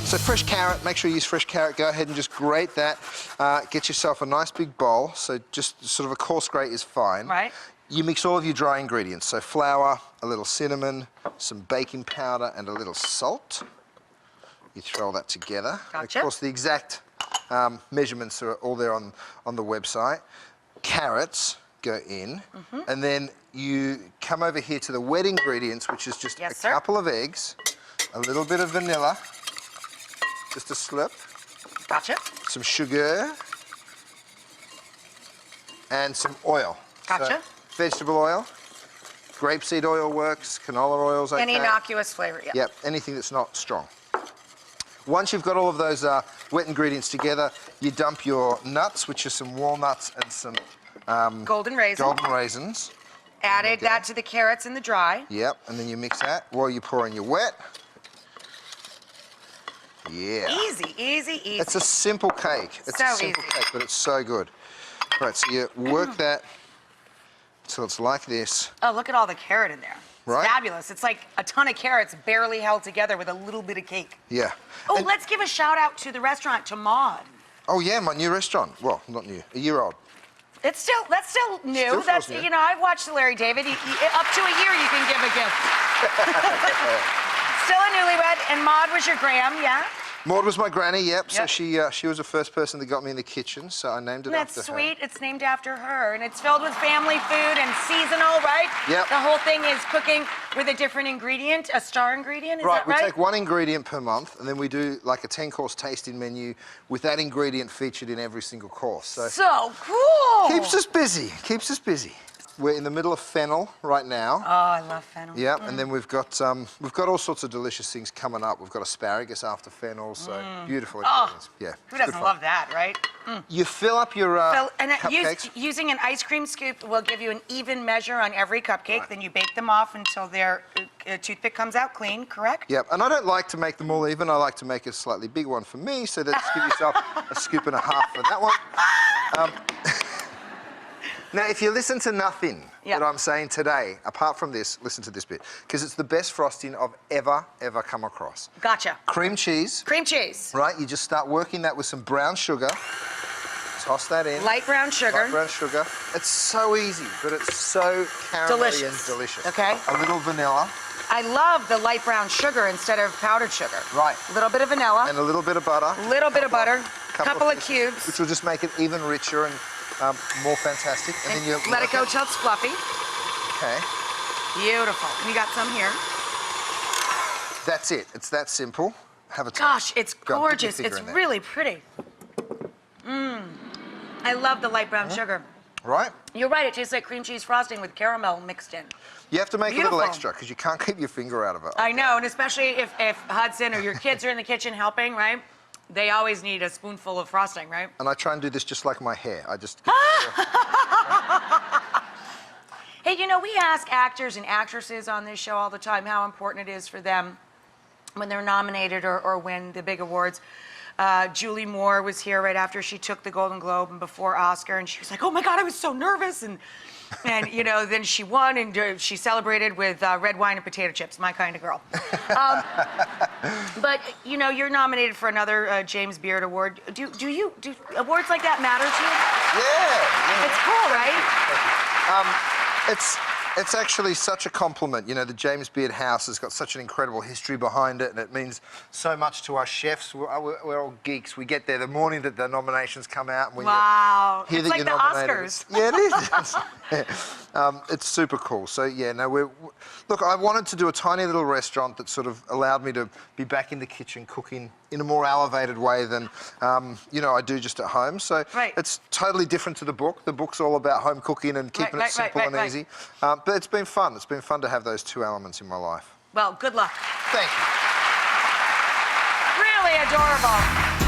So fresh carrot, make sure you use fresh carrot. Go ahead and just grate that. Get yourself a nice big bowl. So just sort of a coarse grate is fine. Right. You mix all of your dry ingredients. So flour, a little cinnamon, some baking powder, and a little salt. You throw all that together. Gotcha. And of course, the exact measurements are all there on the website. Carrots go in, and then you come over here to the wet ingredients, which is just a couple of eggs, a little bit of vanilla, just a slip. Gotcha. Some sugar, and some oil. Gotcha. So, vegetable oil, grapeseed oil works, canola oil's okay. An innocuous flavor, yeah. Yep, anything that's not strong. Once you've got all of those wet ingredients together, you dump your nuts, which are some walnuts and some golden raisins. Added that to the carrots and the dry. Yep, and then you mix that while you pour in your wet. Yeah. Easy, easy, easy. It's a simple cake. It's a simple cake, but it's so good. Right, so you work that till it's like this. Oh, look at all the carrot in there. It's fabulous. It's like a ton of carrots barely held together with a little bit of cake. Yeah. Oh, and let's give a shout out to the restaurant, to Maud. Oh yeah, my new restaurant. Well, not new, a year old. That's still new. Still That's new. You know, I've watched Larry David. Up to a year you can give a gift. Still a newlywed, and Maud was your gram, yeah? Maud was my granny, yep. So she was the first person that got me in the kitchen, so I named it after her. That's sweet. It's named after her, and it's filled with family food and seasonal, right? Yep. The whole thing is cooking with a different ingredient, a star ingredient, is that right? We take one ingredient per month, and then we do like a 10-course tasting menu with that ingredient featured in every single course. So cool! Keeps us busy, keeps us busy. We're in the middle of fennel right now. Oh, I love fennel. Yeah, and then we've got all sorts of delicious things coming up. We've got asparagus after fennel, so beautiful ingredients. Yeah. Who doesn't love that, right? You fill up your cupcakes. Using an ice cream scoop will give you an even measure on every cupcake. Right. Then you bake them off until their toothpick comes out clean, correct? Yep, and I don't like to make them all even. I like to make a slightly big one for me, so let's give yourself a scoop and a half for that one. Now, if you listen to nothing that I'm saying today, apart from this, listen to this bit, because it's the best frosting I've ever come across. Gotcha. Cream cheese. Cream cheese. Right, you just start working that with some brown sugar. Toss that in. Light brown sugar. Light brown sugar. It's so easy, but it's so caramelly and delicious. Okay. A little vanilla. I love the light brown sugar instead of powdered sugar. Right. A little bit of vanilla. And a little bit of butter. A little bit of butter. Couple of cubes. Which will just make it even richer and more fantastic. And then you let it go till it's fluffy. Okay. Beautiful. We got some here. That's it. It's that simple. Have a taste. Gosh, it's gorgeous. It's really pretty. I love the light brown sugar. Right? You're right. It tastes like cream cheese frosting with caramel mixed in. You have to make a little extra because you can't keep your finger out of it. I know, and especially if Hudson or your kids are in the kitchen helping, right? They always need a spoonful of frosting, right? And I try and do this just like my hair. I just... Hey, you know, we ask actors and actresses on this show all the time how important it is for them when they're nominated or win the big awards. Julie Moore was here right after she took the Golden Globe and before Oscar, and she was like, oh my God, I was so nervous. And you know, then she won, and she celebrated with red wine and potato chips, my kind of girl. But, you know, you're nominated for another James Beard Award. Do awards like that matter to you? Yeah. It's cool, right? It's actually such a compliment. You know, the James Beard House has got such an incredible history behind it, and it means so much to us chefs. We're all geeks. We get there the morning that the nominations come out. And when wow. You hear it's that like you're the nominated. Oscars. Yeah, it is. It's super cool. So, yeah, no, look, I wanted to do a tiny little restaurant that sort of allowed me to be back in the kitchen cooking in a more elevated way than, you know, I do just at home. So it's totally different to the book. The book's all about home cooking and keeping it simple and easy. But it's been fun. It's been fun to have those two elements in my life. Well, good luck. Thank you. Really adorable.